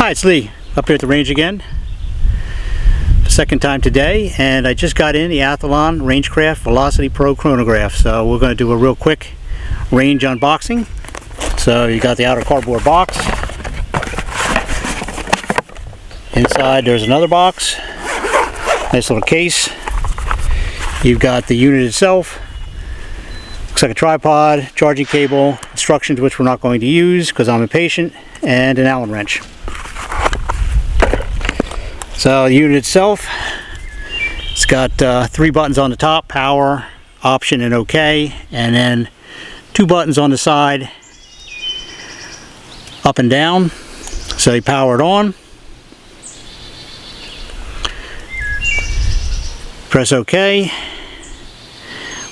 Hi, it's Lee, up here at the range again. Second time today, and I just got in the Athlon Rangecraft Velocity Pro Chronograph. So we're going to do a real quick range unboxing. So you got the outer cardboard box. Inside there's another box. Nice little case. You've got the unit itself. Looks like a tripod, charging cable, instructions which we're not going to use because I'm impatient, and an Allen wrench. So the unit itself, it's got 3 buttons on the top: power, option, and OK, and then 2 buttons on the side, up and down. So you power it on, press OK.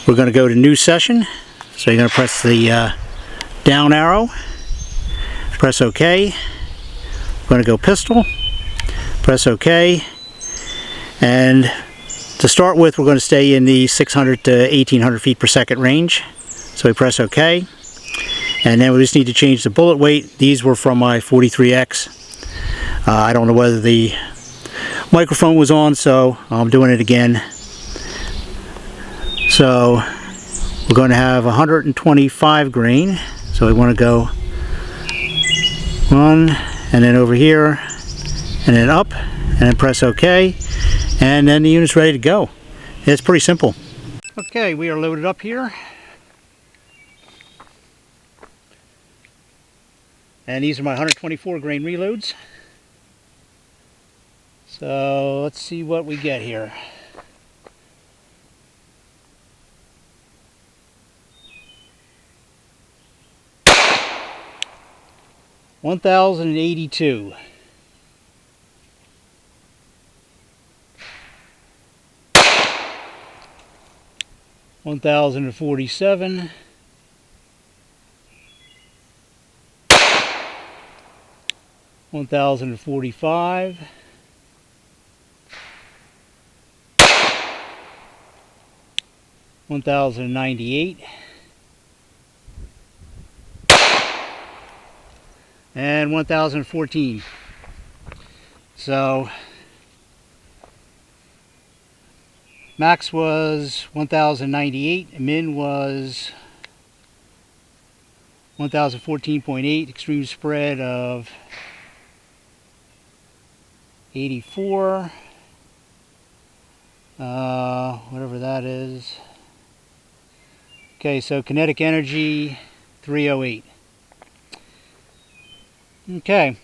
We're going to go to new session, so you're going to press the down arrow, press OK. We're going to go pistol, press OK, and to start with we're going to stay in the 600 to 1800 feet per second range. So we press OK, and then we just need to change the bullet weight. These were from my 43X. I don't know whether the microphone was on, so I'm doing it again. So we're going to have 125 grain, so we want to go 1, and then over here, and then up, and then press OK, and then the unit's ready to go. It's pretty simple. Okay, we are loaded up here, and these are my 124 grain reloads. So let's see what we get here. $1,082. $1,047. $1,045. $1,098. And 1,014. So max was 1,098, min was 1,014.8, extreme spread of 84, whatever that is. Okay, so kinetic energy 308. Okay,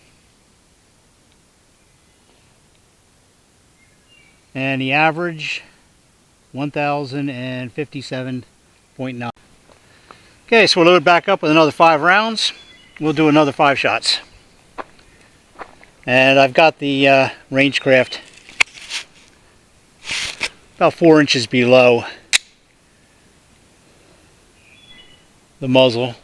and the average 1,057.9. Okay, so we'll load back up with another 5 rounds. We'll do another 5 shots. And I've got the Rangecraft about 4 inches below the muzzle.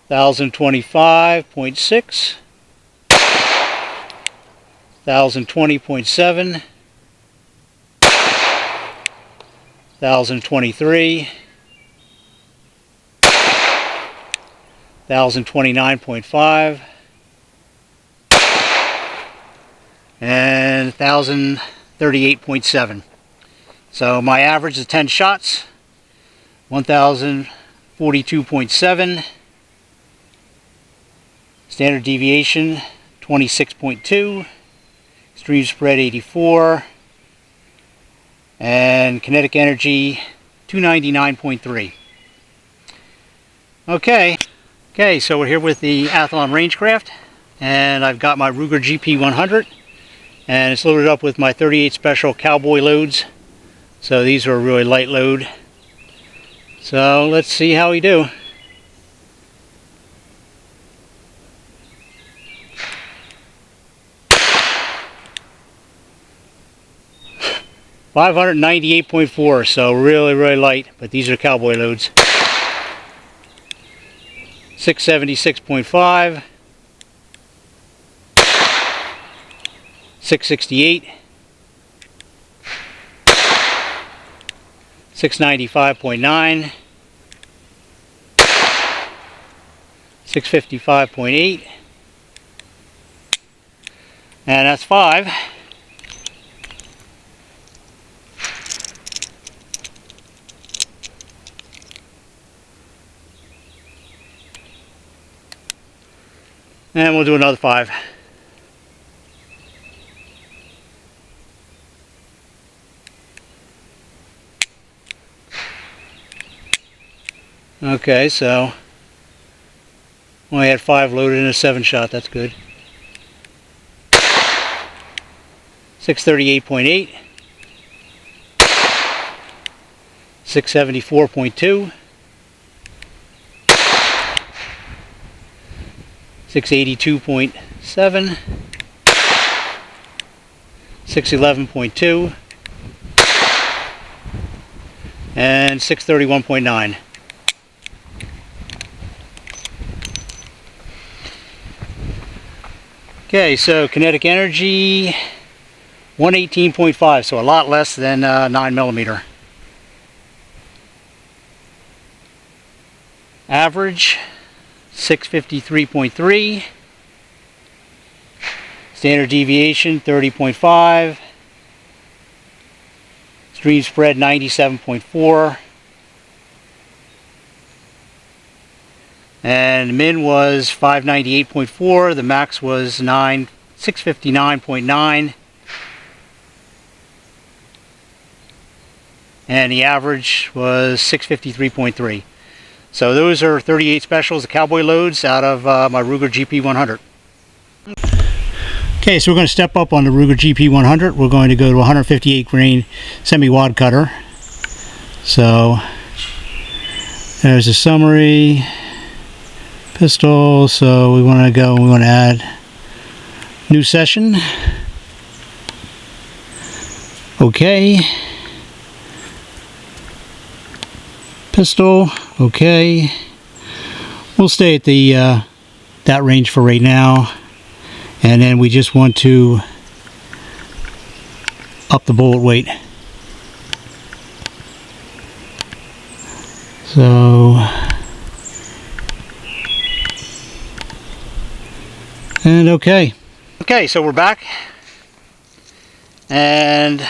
1,025.6, 1,020.7, 1,023, 1,029.5, and 1,038.7. So my average is 10 shots, 1,042.7. Standard deviation 26.2, extreme spread 84, and kinetic energy 299.3. Okay, so we're here with the Athlon Rangecraft, and I've got my Ruger GP100, and it's loaded up with my 38 special Cowboy loads. So these are a really light load. So let's see how we do. $598.4, so really light, but these are Cowboy loads. 676.5, 668, 695.9, 655.8, and that's 5. And we'll do another 5. Okay, so only had 5 loaded in a 7-shot. That's good. 638.8, 674.2, 682.7, 611.2, and 631.9. Okay, so kinetic energy 118.5, so a lot less than 9mm. Average 653.3. Standard deviation 30.5. Stream spread 97.4. And min was 598.4. The max was 659.9. And the average was 653.3. So those are 38 specials, the Cowboy loads out of my Ruger GP100. Okay, so we're going to step up on the Ruger GP100. We're going to go to 158 grain semi-wad cutter. So there's a summary pistol. So we want to add new session. Okay. Pistol, okay. We'll stay at the that range for right now, and then we just want to up the bullet weight. So, and okay. Okay, so we're back, and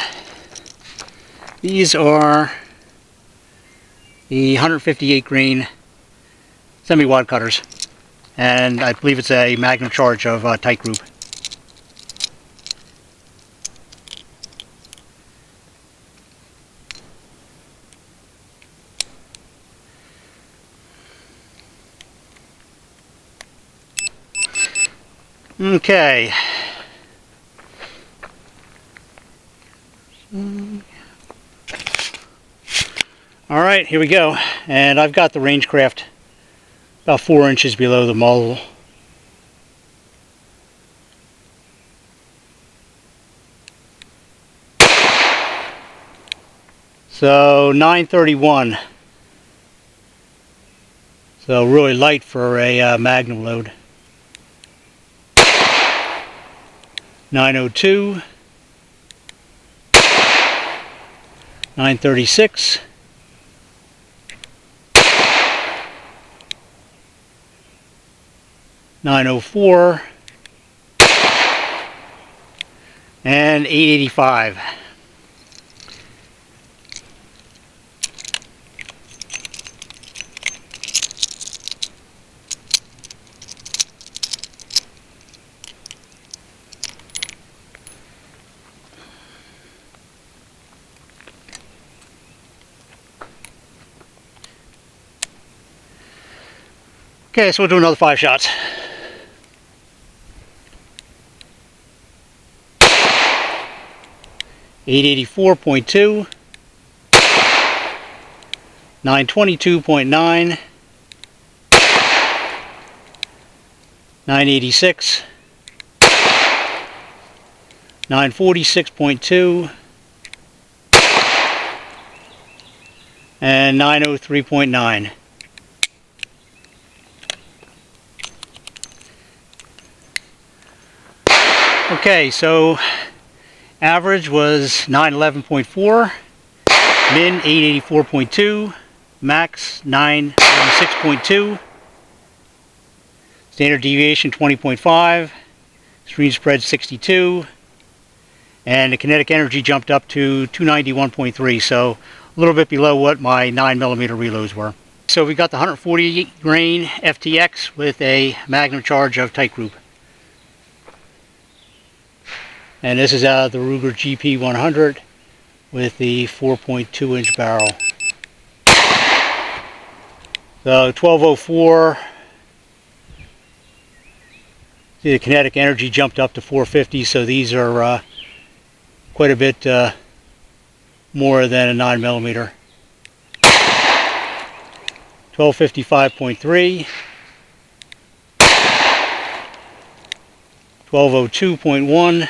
these are the 158 grain semi-wad cutters, and I believe it's a magnum charge of tight group. Okay. Alright, here we go. And I've got the Rangecraft about 4 inches below the muzzle. So 931. So really light for a magnum load. 902. 936. 904 and 885. Okay, so we'll do another 5 shots. 884.2, 922.9, 986, 946.2, and 903.9. Okay, so average was 911.4, min 884.2, max 976.2, Standard deviation 20.5, screen spread 62, and the kinetic energy jumped up to 291.3, so a little bit below what my 9mm reloads were. So we got the 140 grain FTX with a magnum charge of tight group. And this is out of the Ruger GP 100 with the 4.2 inch barrel. So 1204, see the kinetic energy jumped up to 450, so these are quite a bit more than a 9mm. 1255.3, 1202.1,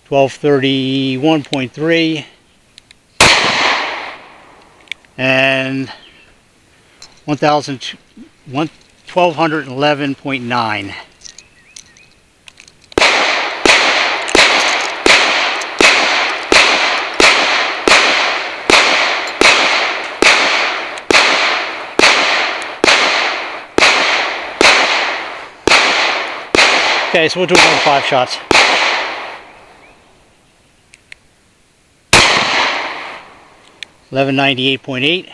1231.3, and 1211.9. Okay, so we'll do another 5 shots. $1198.8,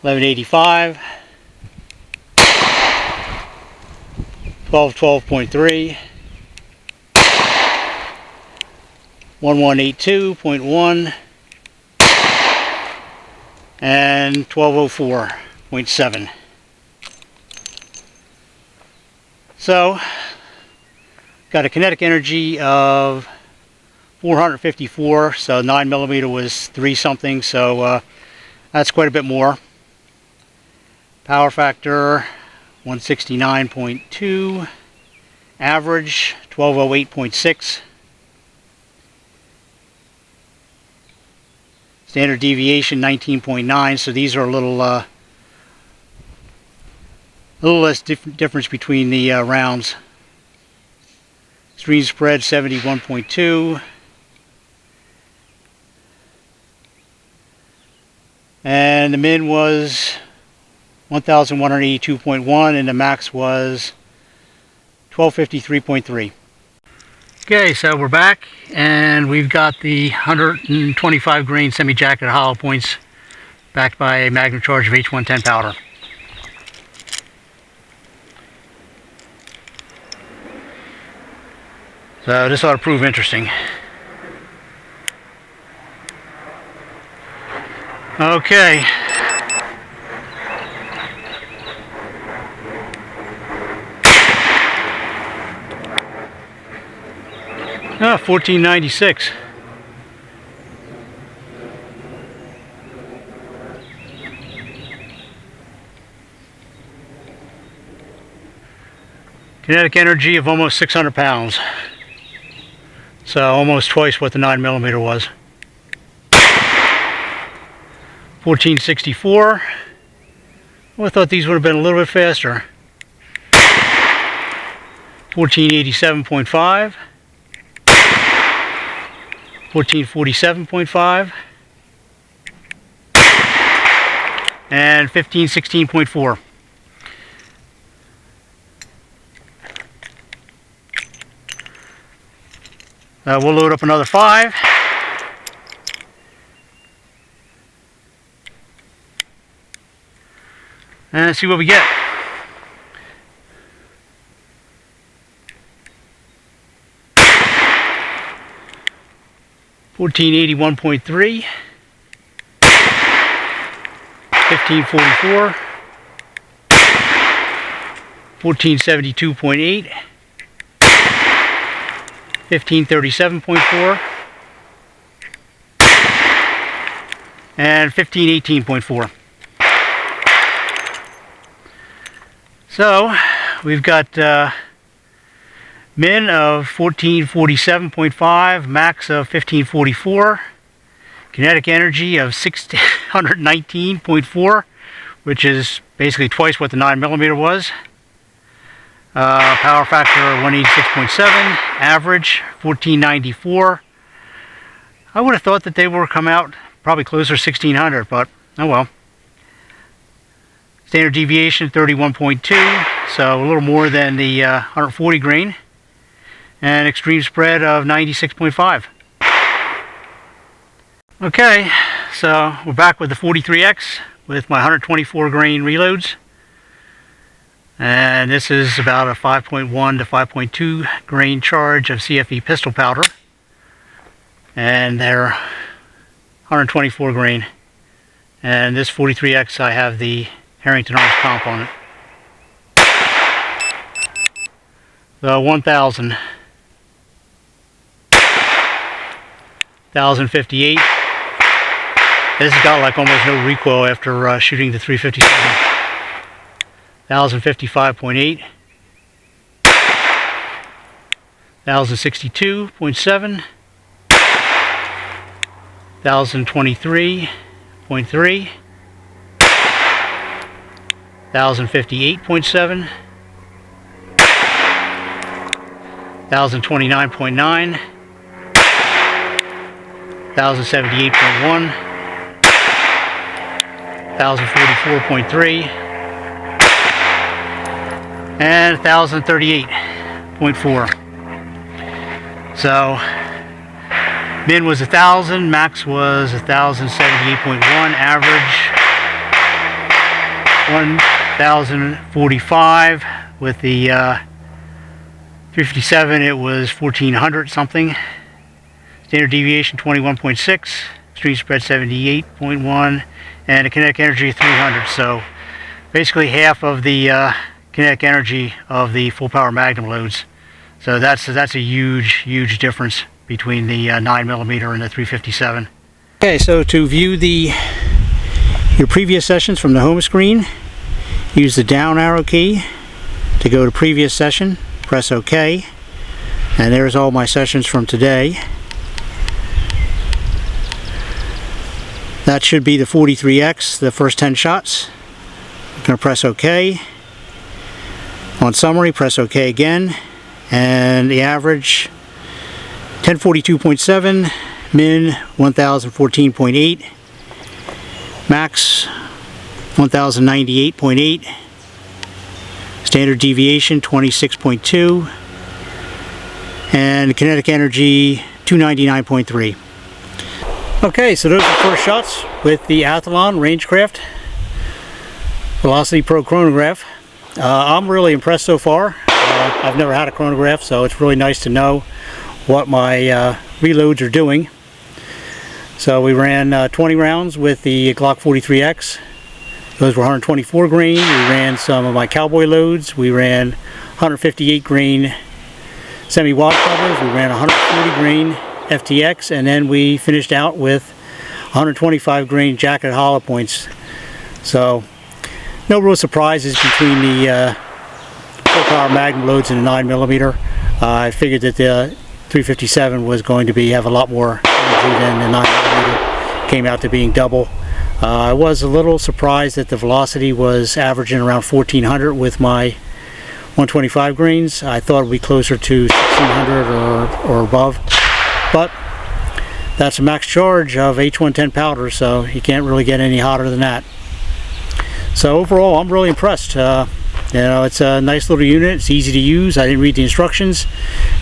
$1185, $1212.3, $1182.1, and $1204.7. So, got a kinetic energy of 454, so 9mm was 3 something, so that's quite a bit more. Power factor 169.2, average 1208.6, standard deviation 19.9, so these are a little less difference between the rounds. Screen spread 71.2. And the min was 1182.1 and the max was 1253.3. Okay, so we're back and we've got the 125 grain semi-jacket hollow points backed by a magnum charge of H110 powder. So this ought to prove interesting. Okay. Ah, 1496. Kinetic energy of almost 600 pounds. So almost twice what the 9mm was. 1464. Well, I thought these would have been a little bit faster. 1487.5. 1447.5. And 1516.4. We'll load up another 5. And see what we get. $1481.3, $1544, $1472.8, $1537.4, and $1518.4. So we've got min of 1447.5, max of 1544, kinetic energy of 619.4, which is basically twice what the 9mm was. Power factor 186.7, average 1494. I would have thought that they would come out probably closer to 1600, but oh well. Standard deviation 31.2, so a little more than the 140 grain. And extreme spread of 96.5. Okay, so we're back with the 43X with my 124 grain reloads. And this is about a 5.1 to 5.2 grain charge of CFE pistol powder. And they're 124 grain. And this 43X, I have the Harrington Arms comp on it. The 1000. 1058. This has got like almost no recoil after shooting the 357. 1055.8. 1062.7. 1023.3. 1058.7. 1029.9. 1078.1, 1044.3, and 1038.4. So min was 1000, max was 1078.1, average 1045. With the 357 it was 1400 something. Standard deviation 21.6, extreme spread 78.1, and a kinetic energy of 300. So basically half of the kinetic energy of the full power magnum loads. So that's a huge difference between the 9mm and the 357. Okay, so to view your previous sessions from the home screen, use the down arrow key to go to previous session, press OK, and there's all my sessions from today. That should be the 43X, the first 10 shots. I'm going to press OK. On summary, press OK again. And the average, 1042.7, min 1014.8, max 1098.8, standard deviation 26.2, and kinetic energy 299.3. Okay, so those are the first shots with the Athlon Rangecraft Velocity Pro Chronograph. I'm really impressed so far. I've never had a chronograph, so it's really nice to know what my reloads are doing. So we ran 20 rounds with the Glock 43X. Those were 124 grain. We ran some of my Cowboy loads. We ran 158 grain semi-wad covers. We ran 140 grain FTX, and then we finished out with 125 grain jacket hollow points. So no real surprises between the full power magnum loads and the 9mm. I figured that the 357 was going to have a lot more energy than the 9mm. Came out to being double. I was a little surprised that the velocity was averaging around 1400 with my 125 grains. I thought it would be closer to 1600 or above. But that's a max charge of H110 powder, so you can't really get any hotter than that. So overall, I'm really impressed. You know, it's a nice little unit. It's easy to use. I didn't read the instructions,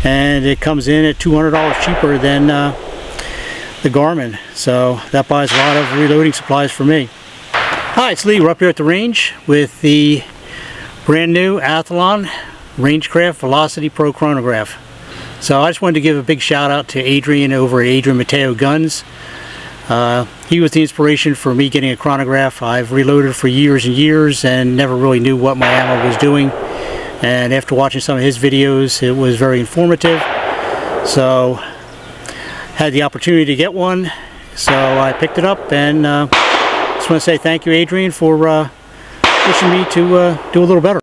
and it comes in at $200 cheaper than the Garmin. So that buys a lot of reloading supplies for me. Hi, it's Lee. We're up here at the range with the brand new Athlon Rangecraft Velocity Pro Chronograph. So I just wanted to give a big shout out to Adrian over at Adrian Mateo Guns. He was the inspiration for me getting a chronograph. I've reloaded for years and years and never really knew what my ammo was doing. And after watching some of his videos, it was very informative. So had the opportunity to get one, so I picked it up, and just want to say thank you, Adrian, for pushing me to do a little better.